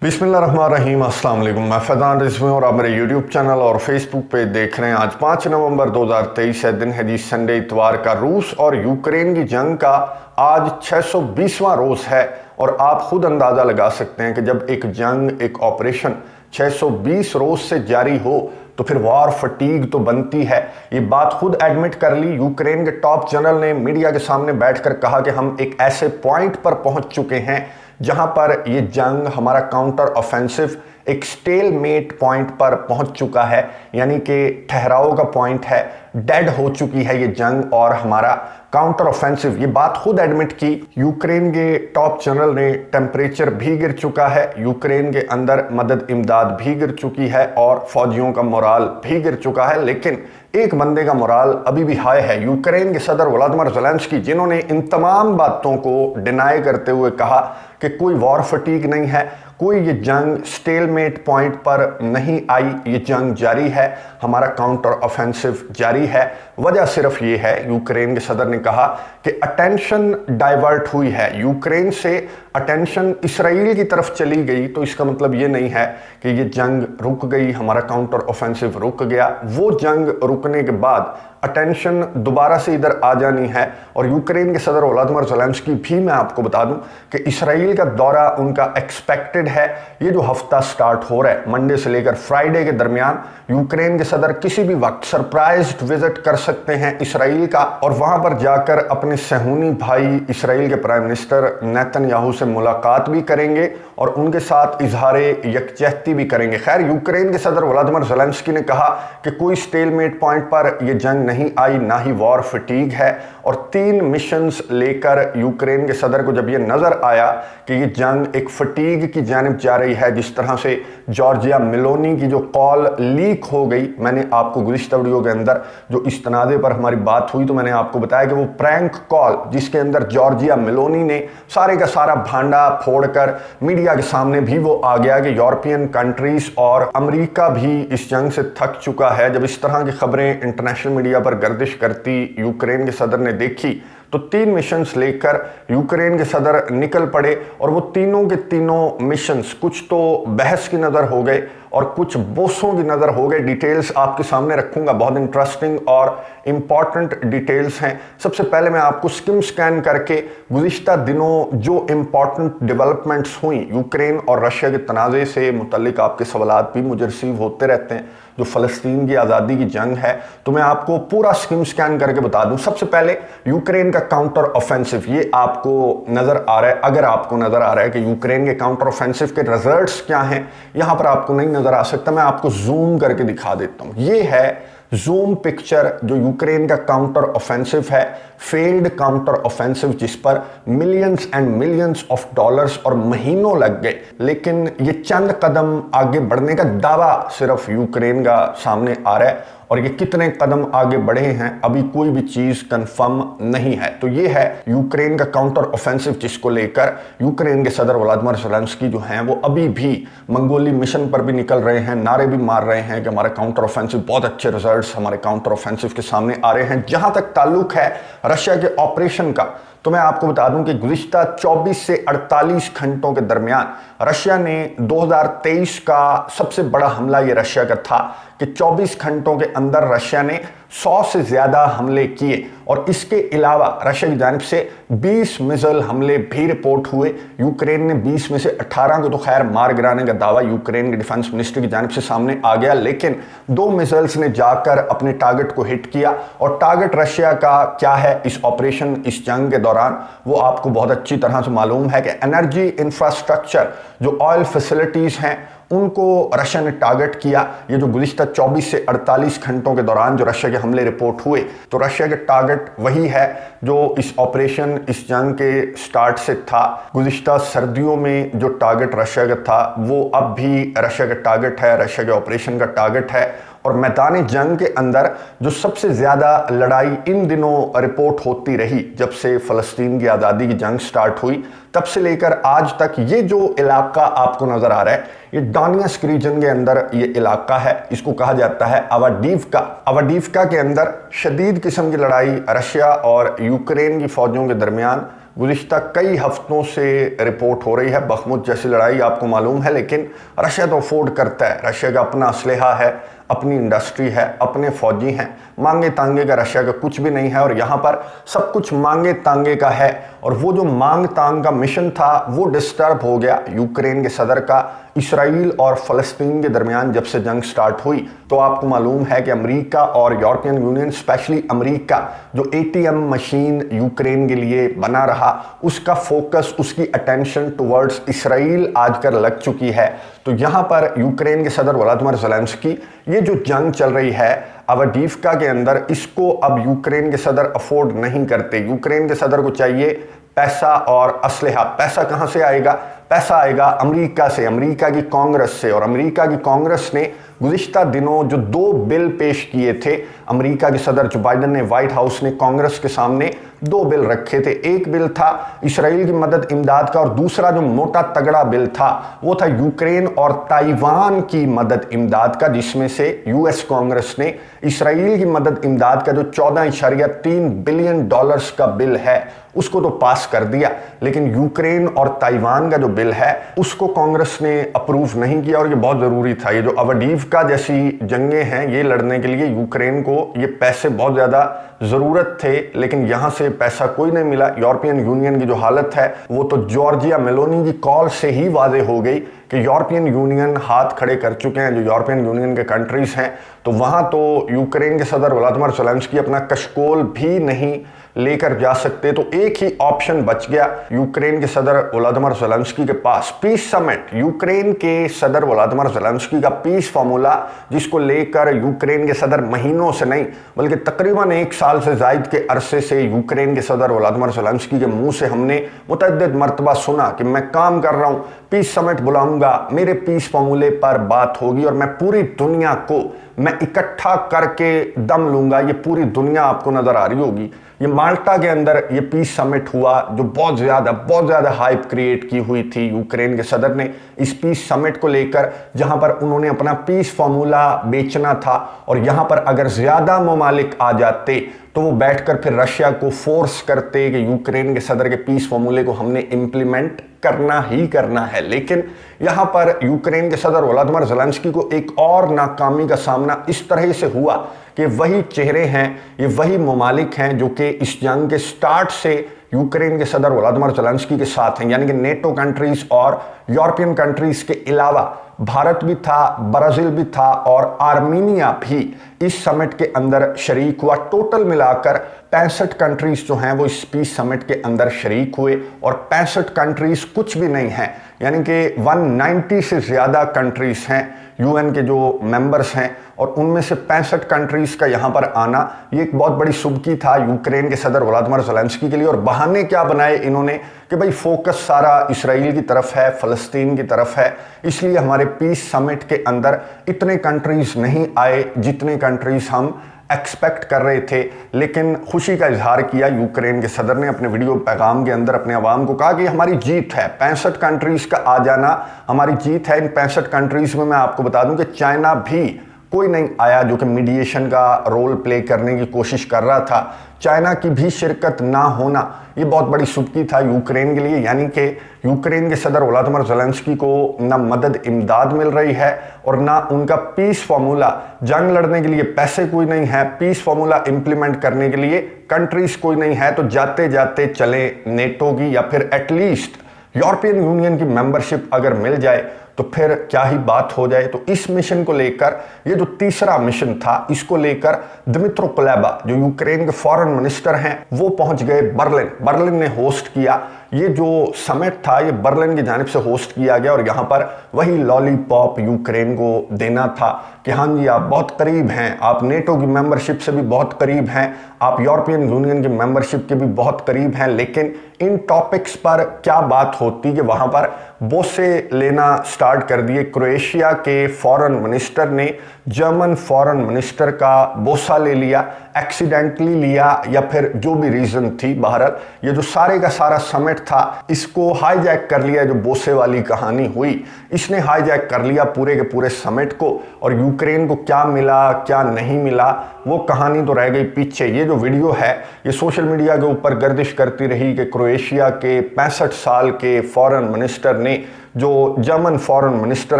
बिस्मिल्लाहिर्रहमानिर्रहीम, अस्सलाम वालेकुम। मैं फैज़ान रिजवी और आप मेरे यूट्यूब चैनल और फेसबुक पे देख रहे हैं। आज 5 नवंबर 2023 है, दिन है जी संडे इतवार का। रूस और यूक्रेन की जंग का आज 620वां रोज़ है और आप खुद अंदाज़ा लगा सकते हैं कि जब एक जंग, एक ऑपरेशन 620 रोज़ से जारी हो तो फिर वॉर फटीग तो बनती है। ये बात खुद एडमिट कर ली यूक्रेन के टॉप जनरल ने मीडिया के सामने बैठकर कहा कि हम एक ऐसे पॉइंट पर पहुंच चुके हैं जहां पर ये जंग, हमारा काउंटर ऑफेंसिव एक स्टेलमेट पॉइंट पर पहुंच चुका है, यानी कि ठहराव का पॉइंट है, डेड हो चुकी है ये जंग और हमारा काउंटर ऑफेंसिव। ये बात खुद एडमिट की यूक्रेन के टॉप जनरल ने। टेम्परेचर भी गिर चुका है, यूक्रेन के अंदर मदद इमदाद भी गिर चुकी है और फौजियों का मोराल भी गिर चुका है, लेकिन एक बंदे का मोराल अभी भी हाई है। यूक्रेन के सदर व्लादिमीर ज़ेलेंस्की, जिन्होंने इन तमाम बातों को डिनाई करते हुए कहा कि कोई वॉर फटीग नहीं है, कोई ये जंग स्टेलमेट पॉइंट पर नहीं आई, ये जंग जारी है, हमारा काउंटर ऑफेंसिव जारी है। वजह सिर्फ ये है, यूक्रेन के सदर ने कहा कि अटेंशन डाइवर्ट हुई है, यूक्रेन से अटेंशन इसराइल की तरफ चली गई, तो इसका मतलब ये नहीं है कि ये जंग रुक गई, हमारा काउंटर ऑफेंसिव रुक गया। वो जंग रुकने के बाद अटेंशन दोबारा से इधर आ जानी है। और यूक्रेन के सदर व्लादिमीर ज़ेलेंस्की भी, मैं आपको बता दूं कि इसराइल का दौरा उनका एक्सपेक्टेड है। ये जो हफ्ता स्टार्ट हो रहा है, मंडे से लेकर फ्राइडे के दरमियान, यूक्रेन के सदर किसी भी वक्त सरप्राइज्ड विजिट कर सकते हैं इसराइल का और वहां पर जाकर अपने सहूनी भाई इसराइल के प्राइम मिनिस्टर नेतन्याहू से मुलाकात भी करेंगे और उनके साथ इजहारे यकजहती भी करेंगे। खैर, यूक्रेन के सदर व्लादिमीर ज़ेलेंस्की ने कहा कि कोई स्टेलमेट पॉइंट पर यह जंग नहीं आई, ना ही वॉर फटीग है। और 3 मिशंस लेकर यूक्रेन के सदर को जब यह नजर आया कि ये जंग एक फटीग की जानिब जा रही है, जिस तरह से जॉर्जिया मेलोनी की जो कॉल लीक हो गई, मैंने आपको गुज़िश्ता वीडियो के अंदर जो इस तनाज़े पर हमारी बात हुई तो मैंने आपको बताया कि वो प्रैंक कॉल जिसके अंदर जॉर्जिया मेलोनी ने सारे का सारा भांडा फोड़कर मीडिया के सामने भी वो आ गया कि यूरोपियन कंट्रीज और अमेरिका भी इस जंग से थक चुका है। जब इस तरह की खबरें इंटरनेशनल मीडिया पर गर्दिश करती यूक्रेन के सदर ने देखी तो 3 मिशंस लेकर यूक्रेन के सदर निकल पड़े और वो तीनों के तीनों मिशंस कुछ तो बहस की नज़र हो गए और कुछ बोसों की नज़र हो गए। डिटेल्स आपके सामने रखूंगा, बहुत इंटरेस्टिंग और इम्पॉर्टेंट डिटेल्स हैं। सबसे पहले मैं आपको स्किम स्कैन करके गुज़िश्ता दिनों जो इम्पॉर्टेंट डेवलपमेंट्स हुई यूक्रेन और रशिया के तनाज़े से मुतल्लिक, आपके सवालात भी मुझे रिसीव होते रहते हैं, जो फ़लस्तीन की आज़ादी की जंग है, तो मैं आपको पूरा स्किम स्कैन करके बता दूं। सबसे पहले यूक्रेन का काउंटर ऑफेंसिव, ये आपको नज़र आ रहा है, अगर आपको नज़र आ रहा है कि यूक्रेन के काउंटर ऑफेंसिव के रिजल्ट्स क्या हैं, यहां पर आपको नहीं नज़र आ सकता, मैं आपको जूम करके दिखा देता हूं। ये है जूम पिक्चर जो यूक्रेन का काउंटर ऑफेंसिव है, फेल्ड काउंटर ऑफेंसिव, जिस पर millions and millions of dollars और महीनों लग गए, लेकिन ये चंद कदम आगे बढ़ने का दावा सिर्फ यूक्रेन का सामने आ रहा है और ये कितने कदम आगे बढ़े हैं अभी कोई भी चीज कंफर्म नहीं है। तो ये है यूक्रेन का काउंटर ऑफेंसिव, जिसको लेकर यूक्रेन के सदर व्लादिमीर ज़ेलेंस्की जो हैं वो अभी भी मंगोली मिशन पर भी निकल रहे हैं, नारे भी मार रहे हैं कि हमारा काउंटर ऑफेंसिव, बहुत अच्छे रिजल्ट्स हमारे काउंटर ऑफेंसिव के सामने आ रहे हैं। जहां तक ताल्लुक है रशिया के ऑपरेशन का, तो मैं आपको बता दूं कि गुज़िश्ता 24 से 48 घंटों के दरमियान रशिया ने 2023 का सबसे बड़ा हमला ये रशिया का था कि 24 घंटों के अंदर रशिया ने 100 से ज़्यादा हमले किए और इसके अलावा रशिया की जानिब से 20 मिसाइल हमले भी रिपोर्ट हुए। यूक्रेन ने 20 में से 18 को तो खैर मार गिराने का दावा यूक्रेन के डिफेंस मिनिस्ट्री की जानिब से सामने आ गया, लेकिन 2 मिसाइल्स ने जाकर अपने टारगेट को हिट किया। और टारगेट रशिया का क्या है इस ऑपरेशन, इस जंग के दौरान, वो आपको बहुत अच्छी तरह से मालूम है कि एनर्जी इंफ्रास्ट्रक्चर, जो ऑयल फैसिलिटीज़ हैं, उनको रशिया ने टारगेट किया। ये जो गुज़िश्ता 24 से 48 घंटों के दौरान जो रशिया के हमले रिपोर्ट हुए, तो रशिया के टारगेट वही है जो इस ऑपरेशन, इस जंग के स्टार्ट से था। गुज़िश्ता सर्दियों में जो टारगेट रशिया का था वो अब भी रशिया का टारगेट है, रशिया के ऑपरेशन का टारगेट है। और मैदान जंग के अंदर जो सबसे ज़्यादा लड़ाई इन दिनों रिपोर्ट होती रही, जब से फ़लस्तीन की आज़ादी की जंग स्टार्ट हुई तब से लेकर आज तक, ये जो इलाका आपको नज़र आ रहा है, ये डोनेट्स्क रीजन के अंदर ये इलाका है, इसको कहा जाता है अवाडीवका। अवाडीवका के अंदर शदीद किस्म की लड़ाई रशिया और यूक्रेन की फ़ौजों के दरमियान गुज़िश्ता कई हफ्तों से रिपोर्ट हो रही है। बखमुत जैसी लड़ाई आपको मालूम है, लेकिन रशिया तो अफोर्ड करता है। रशिया का अपना असलहा है, अपनी इंडस्ट्री है, अपने फौजी हैं। मांगे तांगे का रशिया का कुछ भी नहीं है और यहाँ पर सब कुछ मांगे तांगे का है। और वो जो मांग तांग का मिशन था वो डिस्टर्ब हो गया यूक्रेन के सदर का। इसराइल और फ़लस्तीन के दरमियान जब से जंग स्टार्ट हुई तो आपको मालूम है कि अमेरिका और यूरोपियन यूनियन, स्पेशली अमेरिका जो एटीएम मशीन यूक्रेन के लिए बना रहा, उसका फोकस, उसकी अटेंशन टुवर्ड्स इसराइल आजकल लग चुकी है। तो यहाँ पर यूक्रेन के सदर व्लादिमीर ज़ेलेंस्की, ये जो जंग चल रही है अवडीवका के अंदर, इसको अब यूक्रेन के सदर अफोर्ड नहीं करते। यूक्रेन के सदर को चाहिए पैसा और असलहा। पैसा कहाँ से आएगा? पैसा आएगा अमेरिका से, अमेरिका की कांग्रेस से। और अमेरिका की कांग्रेस ने गुज़िश्ता दिनों जो 2 बिल पेश किए थे, अमेरिका के सदर जो बाइडन ने, व्हाइट हाउस ने कांग्रेस के सामने 2 बिल रखे थे। एक बिल था इसराइल की मदद इमदाद का और दूसरा जो मोटा तगड़ा बिल था वो था यूक्रेन और ताइवान की मदद इमदाद का, जिसमें से यूएस कांग्रेस ने इसराइल की मदद इमदाद का जो 14.3 बिलियन डॉलर्स का बिल है उसको तो पास कर दिया, लेकिन यूक्रेन और ताइवान का जो बिल है उसको कांग्रेस ने अप्रूव नहीं किया। और ये बहुत ज़रूरी था। ये जो अवडीवका जैसी जंगें हैं ये लड़ने के लिए यूक्रेन को ये पैसे बहुत ज़्यादा ज़रूरत थे, लेकिन यहाँ से पैसा कोई नहीं मिला। यूरोपियन यूनियन की जो हालत है वो तो जॉर्जिया मेलोनी की कॉल से ही वाज़े हो गई कि यूरोपियन यूनियन हाथ खड़े कर चुके हैं। जो यूरोपियन यूनियन के कंट्रीज़ हैं तो वहाँ तो यूक्रेन के सदर व्लादिमीर ज़ेलेंस्की अपना कशकोल भी नहीं लेकर जा सकते। तो एक ही ऑप्शन बच गया यूक्रेन के सदर व्लादिमीर ज़ेलेंस्की के पास, पीस समिट। यूक्रेन के सदर व्लादिमीर ज़ेलेंस्की का पीस फार्मूला, जिसको लेकर यूक्रेन के सदर महीनों से नहीं बल्कि तकरीबन 1 साल से ज़ायद के अरसे से यूक्रेन के सदर व्लादिमीर ज़ेलेंस्की के मुंह से हमने मुतअद्दिद मरतबा सुना कि मैं काम कर रहा हूँ, पीस समिट बुलाऊंगा, मेरे पीस फार्मूले पर बात होगी और मैं पूरी दुनिया को मैं इकट्ठा करके दम लूंगा। ये पूरी दुनिया आपको नजर आ रही होगी। ये माल्टा के अंदर ये पीस समिट हुआ जो बहुत ज़्यादा हाइप क्रिएट की हुई थी यूक्रेन के सदर ने इस पीस समिट को लेकर, जहां पर उन्होंने अपना पीस फार्मूला बेचना था। और यहां पर अगर ज़्यादा ममालिक आ जाते तो वो बैठकर फिर रशिया को फोर्स करते कि यूक्रेन के सदर के पीस फार्मूले को हमने इम्प्लीमेंट करना ही करना है। लेकिन यहां पर यूक्रेन के सदर व्लादिमीर ज़ेलेंस्की को एक और नाकामी का सामना इस तरह से हुआ कि वही चेहरे हैं, ये वही ममालिक हैं जो कि इस जंग के स्टार्ट से यूक्रेन के सदर व्लादिमीर ज़ेलेंस्की के साथ हैं, यानी कि नेटो कंट्रीज़ और यूरोपियन कंट्रीज़ के अलावा भारत भी था, ब्राज़ील भी था और आर्मीनिया भी इस समिट के अंदर शरीक हुआ। टोटल मिलाकर 65 कंट्रीज़ जो हैं वो इस पीस समिट के अंदर शरीक हुए और 65 कंट्रीज़ कुछ भी नहीं हैं, यानी कि 190 से ज़्यादा कंट्रीज़ हैं यूएन के जो मेंबर्स हैं और उनमें से 65 कंट्रीज़ का यहाँ पर आना ये एक बहुत बड़ी सुबकी था यूक्रेन के सदर व्लादिमीर ज़ेलेंस्की के लिए। और बहाने क्या बनाए इन्होंने कि भाई फोकस सारा इसराइल की तरफ है, फ़लस्तीन की तरफ है, इसलिए हमारे पीस समिट के अंदर इतने कंट्रीज़ नहीं आए जितने कंट्रीज़ हम एक्सपेक्ट कर रहे थे। लेकिन खुशी का इजहार किया यूक्रेन के सदर ने अपने वीडियो पैगाम के अंदर अपने अवाम को कहा कि हमारी जीत है, 65 कंट्रीज़ का आ जाना हमारी जीत है। इन 65 कंट्रीज़ में मैं आपको बता दूं कि चाइना भी कोई नहीं आया जो कि मीडिएशन का रोल प्ले करने की कोशिश कर रहा था। चाइना की भी शिरकत ना होना ये बहुत बड़ी सुबकी था यूक्रेन के लिए, यानी कि यूक्रेन के सदर व्लादिमीर ज़ेलेंस्की को ना मदद इमदाद मिल रही है और ना उनका पीस फार्मूला, जंग लड़ने के लिए पैसे कोई नहीं है, पीस फार्मूला इंप्लीमेंट करने के लिए कंट्रीज कोई नहीं है। तो जाते जाते चले नेटो की या फिर एटलीस्ट यूरोपियन यूनियन की मेंबरशिप अगर मिल जाए तो फिर क्या ही बात हो जाए। तो इस मिशन को लेकर, ये जो तीसरा मिशन था, इसको लेकर दिमित्रो कुलेबा जो यूक्रेन के फॉरेन मिनिस्टर हैं वो पहुंच गए बर्लिन। बर्लिन ने होस्ट किया ये जो समिट था, ये बर्लिन की जानिब से होस्ट किया गया और यहाँ पर वही लॉलीपॉप यूक्रेन को देना था कि हाँ जी आप बहुत करीब हैं, आप नेटो की मेंबरशिप से भी बहुत करीब हैं, आप यूरोपियन यूनियन की मेंबरशिप के भी बहुत करीब हैं। लेकिन इन टॉपिक्स पर क्या बात होती कि वहाँ पर बोसे लेना स्टार्ट कर दिए। क्रोएशिया के फॉरेन मिनिस्टर ने जर्मन फॉरेन मिनिस्टर का बोसा ले लिया, एक्सीडेंटली लिया या फिर जो भी रीज़न थी, बहरहाल ये जो सारे का सारा समिट था इसको हाईजैक कर लिया। जो बोसे वाली कहानी हुई इसने हाईजैक कर लिया पूरे के पूरे समिट को और यूक्रेन को क्या मिला क्या नहीं मिला वो कहानी तो रह गई पीछे। ये जो वीडियो है ये सोशल मीडिया के ऊपर गर्दिश करती रही कि क्रोएशिया के 65 साल के फॉरेन मिनिस्टर ने, जो जर्मन फॉरेन मिनिस्टर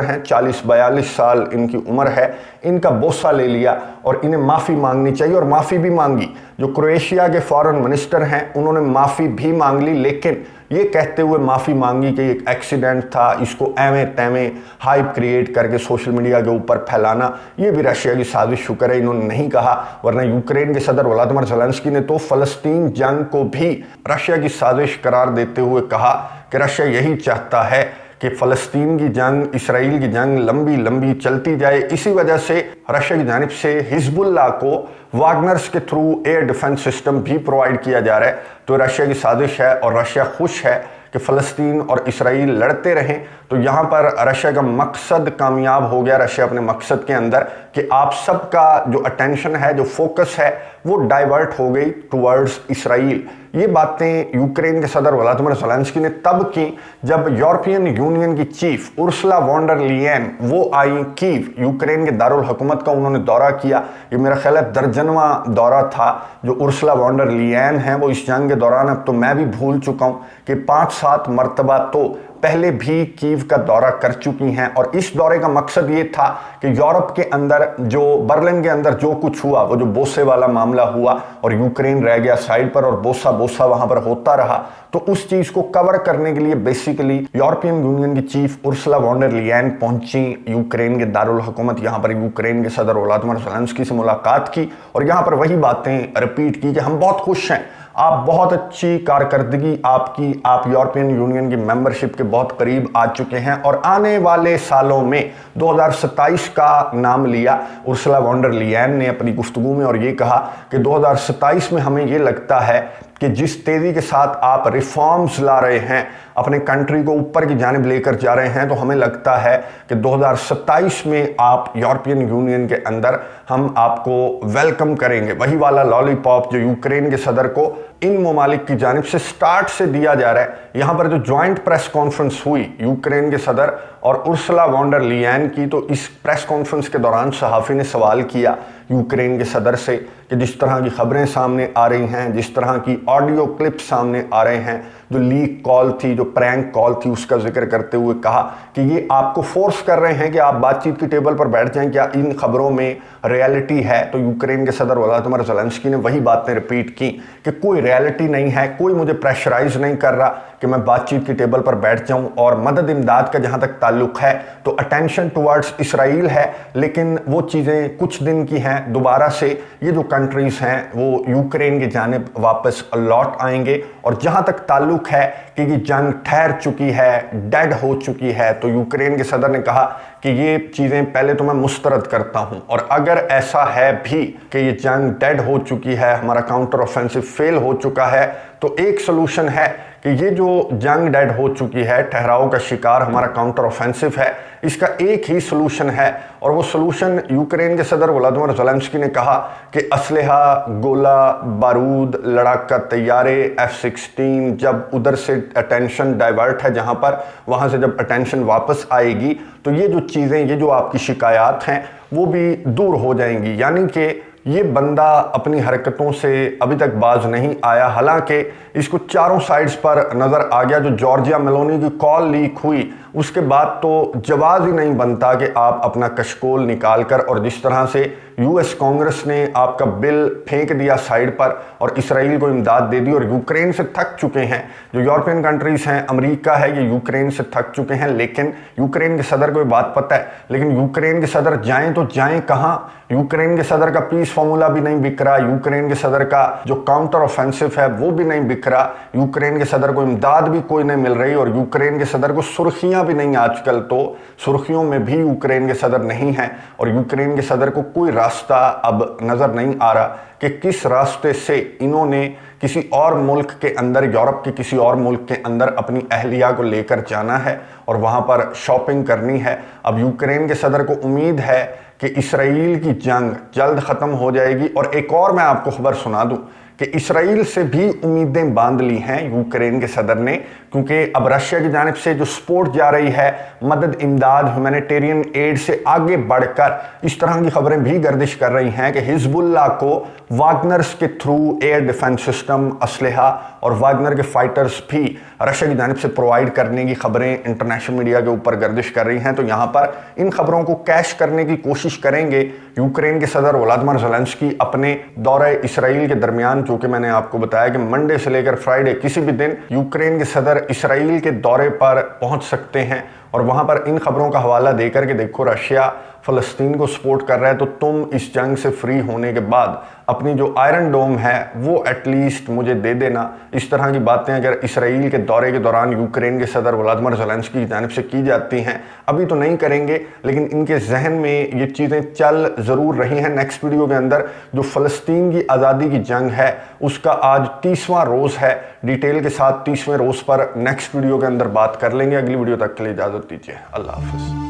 हैं, 40-42 साल इनकी उम्र है, इनका बोसा ले लिया और इन्हें माफ़ी मांगनी चाहिए, और माफ़ी भी मांगी। जो क्रोएशिया के फॉरेन मिनिस्टर हैं उन्होंने माफ़ी भी मांग ली, लेकिन ये कहते हुए माफ़ी मांगी कि एक एक्सीडेंट था, इसको एवें तेवें हाइप क्रिएट करके सोशल मीडिया के ऊपर फैलाना ये भी रशिया की साजिश। शुक्र है इन्होंने नहीं कहा, वरना यूक्रेन के सदर व्लादिमीर ज़ेलेंस्की ने तो फ़लस्तीन जंग को भी रशिया की साजिश करार देते हुए कहा कि रशिया यही चाहता है कि फ़लस्तीन की जंग, इसराइल की जंग लंबी लंबी चलती जाए। इसी वजह से रशिया की जानिब से हिजबुल्लाह को वागनर्स के थ्रू एयर डिफेंस सिस्टम भी प्रोवाइड किया जा रहा है। तो रशिया की साजिश है और रशिया खुश है कि फ़लस्तीन और इसराइल लड़ते रहें। तो यहाँ पर रशिया का मकसद कामयाब हो गया। रशिया अपने मकसद के अंदर कि आप सबका जो अटेंशन है, जो फोकस है, वो डाइवर्ट हो गई टुवर्ड्स इसराइल। ये बातें यूक्रेन के सदर व्लादिमीर ज़ेलेंस्की ने तब की जब यूरोपियन यूनियन की चीफ उर्सुला वॉन डर लियेन वो आई कीव, यूक्रेन के दारुल हुकूमत का उन्होंने दौरा किया। ये मेरा ख्याल है दर्जनवा दौरा था जो उर्सुला वॉन डर लियेन है वो इस जंग के दौरान, अब तो मैं भी भूल चुका हूँ कि 5-7 मरतबा तो पहले भी कीव का दौरा कर चुकी हैं। और इस दौरे का मकसद ये था कि यूरोप के अंदर, जो बर्लिन के अंदर जो कुछ हुआ, वो जो बोसे वाला मामला हुआ और यूक्रेन रह गया साइड पर और बोसा वहां पर होता रहा, तो उस चीज को कवर करने के लिए बेसिकली यूरोपियन यूनियन की चीफ उर्सुला वॉन डर लियेन पहुंची यूक्रेन के दारुल हुकूमत। यहां पर यूक्रेन के सदर व्लादिमीर ज़ेलेंस्की से मुलाकात की और यहां पर वही बातें रिपीट की कि हम बहुत खुश हैं, आप बहुत अच्छी कारकर्दगी आपकी, आप यूरोपियन यूनियन की मेंबरशिप के बहुत करीब आ चुके हैं। और आने वाले सालों में 2027 का नाम लिया उर्सुला वॉन डर लियेन ने अपनी गुफ्तगू में, और ये कहा कि 2027 में हमें ये लगता है कि जिस तेज़ी के साथ आप रिफॉर्म्स ला रहे हैं, अपने कंट्री को ऊपर की जानिब लेकर जा रहे हैं, तो हमें लगता है कि 2027 में आप यूरोपियन यूनियन के अंदर हम आपको वेलकम करेंगे। वही वाला लॉलीपॉप जो यूक्रेन के सदर को इन ममालिक की जानिब से स्टार्ट से दिया जा रहा है। यहाँ पर जो ज्वाइंट प्रेस कॉन्फ्रेंस हुई यूक्रेन के सदर और उर्सुला वॉन डर लियेन की, तो इस प्रेस कॉन्फ्रेंस के दौरान सहाफ़ी ने सवाल किया यूक्रेन के सदर से कि जिस तरह की खबरें सामने आ रही हैं, जिस तरह की ऑडियो क्लिप सामने आ रहे हैं, जो लीक कॉल थी, जो प्रैंक कॉल थी, उसका जिक्र करते हुए कहा कि ये आपको फोर्स कर रहे हैं कि आप बातचीत की टेबल पर बैठ जाएं, क्या इन खबरों में रियलिटी है? तो यूक्रेन के सदर व्लादिमीर ज़ेलेंस्की ने वही बातें रिपीट की कि कोई रियलिटी नहीं है, कोई मुझे प्रेशराइज नहीं कर रहा कि मैं बातचीत की टेबल पर बैठ जाऊं। और मदद इमदाद का जहां तक ताल्लुक है तो अटेंशन टुवर्ड्स इसराइल है, लेकिन वो चीज़ें कुछ दिन की हैं। दोबारा से ये जो कंट्रीज़ हैं वो यूक्रेन की जानिब वापस लौट आएंगे। और जहां तक ताल्लुक है कि ये जंग ठहर चुकी है, डेड हो चुकी है, तो यूक्रेन के सदर ने कहा कि ये चीज़ें पहले तो मैं मुस्तरद करता हूं, और अगर ऐसा है भी कि ये जंग डेड हो चुकी है, हमारा काउंटर ऑफेंसिव फेल हो चुका है, तो एक सोल्यूशन है कि ये जो जंग डेड हो चुकी है, ठहराव का शिकार हमारा काउंटर ऑफेंसिव है, इसका एक ही सोल्यूशन है। और वो सोल्यूशन यूक्रेन के सदर व्लादिमीर ज़ेलेंस्की ने कहा कि असलहा, गोला बारूद, लड़ाका तैयारे, F-16, जब उधर से अटेंशन डाइवर्ट है जहाँ पर, वहाँ से जब अटेंशन वापस आएगी तो ये जो चीज़ें, ये जो आपकी शिकायत हैं वो भी दूर हो जाएंगी। यानी कि ये बंदा अपनी हरकतों से अभी तक बाज नहीं आया, हालांकि इसको चारों साइड्स पर नज़र आ गया। जो जॉर्जिया मेलोनी की कॉल लीक हुई उसके बाद तो जवाब ही नहीं बनता कि आप अपना कशकोल निकाल कर, और जिस तरह से यूएस कांग्रेस ने आपका बिल फेंक दिया साइड पर और इसराइल को इमदाद दे दी, और यूक्रेन से थक चुके हैं जो यूरोपियन कंट्रीज़ हैं, अमेरिका है, ये यूक्रेन से थक चुके हैं। लेकिन यूक्रेन के सदर को ये बात पता है, लेकिन यूक्रेन के सदर जाएं तो जाएं कहाँ? यूक्रेन के सदर का पीस फार्मूला भी नहीं बिक रहा, यूक्रेन के सदर का जो काउंटर ऑफेंसिव है वो भी नहीं बिक रहा, यूक्रेन के सदर को इमदाद भी कोई नहीं मिल रही, और यूक्रेन के सदर को सुर्खियां भी नहीं, आजकल तो सुर्खियों में भी यूक्रेन के सदर नहीं है, और यूक्रेन के सदर को कोई रास्ता अब नजर नहीं आ रहा कि किस रास्ते से इन्होंने किसी और मुल्क के अंदर, यूरोप के किसी और मुल्क के अंदर अपनी अहलिया को लेकर जाना है और वहाँ पर शॉपिंग करनी है। अब यूक्रेन के सदर को उम्मीद है कि इसराइल की जंग जल्द ख़त्म हो जाएगी। और एक और मैं आपको खबर सुना दूं कि इसराइल से भी उम्मीदें बांध ली हैं यूक्रेन के सदर ने, क्योंकि अब रशिया की जानिब से जो सपोर्ट जा रही है, मदद, इमदाद, ह्यूमैनिटेरियन एड से आगे बढ़कर इस तरह की खबरें भी गर्दिश कर रही हैं कि हिजबुल्लाह को वागनर्स के थ्रू एयर डिफेंस सिस्टम, असलहा और वागनर के फाइटर्स भी रशिया की जानिब से प्रोवाइड करने की खबरें इंटरनेशनल मीडिया के ऊपर गर्दिश कर रही हैं। तो यहाँ पर इन खबरों को कैश करने की कोशिश करेंगे यूक्रेन के सदर व्लादिमीर ज़ेलेंस्की अपने दौरे इसराइल के दरमियान, जो कि मैंने आपको बताया कि मंडे से लेकर फ्राइडे किसी भी दिन यूक्रेन के सदर इसराइल के दौरे पर पहुंच सकते हैं और वहां पर इन खबरों का हवाला देकर के देखो रशिया फ़लस्तीन को सपोर्ट कर रहा है, तो तुम इस जंग से फ्री होने के बाद अपनी जो आयरन डोम है वो एटलीस्ट मुझे दे देना। इस तरह की बातें अगर इसराइल के दौरे के दौरान यूक्रेन के सदर व्लादिमीर ज़ेलेंस्की की जानिब से की जाती हैं, अभी तो नहीं करेंगे लेकिन इनके जहन में ये चीज़ें चल ज़रूर रही हैं। नेक्स्ट वीडियो के अंदर जो फ़लस्तीन की आज़ादी की जंग है उसका आज 30वां रोज़ है, डिटेल के साथ 30वें रोज़ पर नेक्स्ट वीडियो के अंदर बात कर लेंगे। अगली वीडियो तक के लिए इजाज़त दीजिए। अल्लाह हाफ़िज़।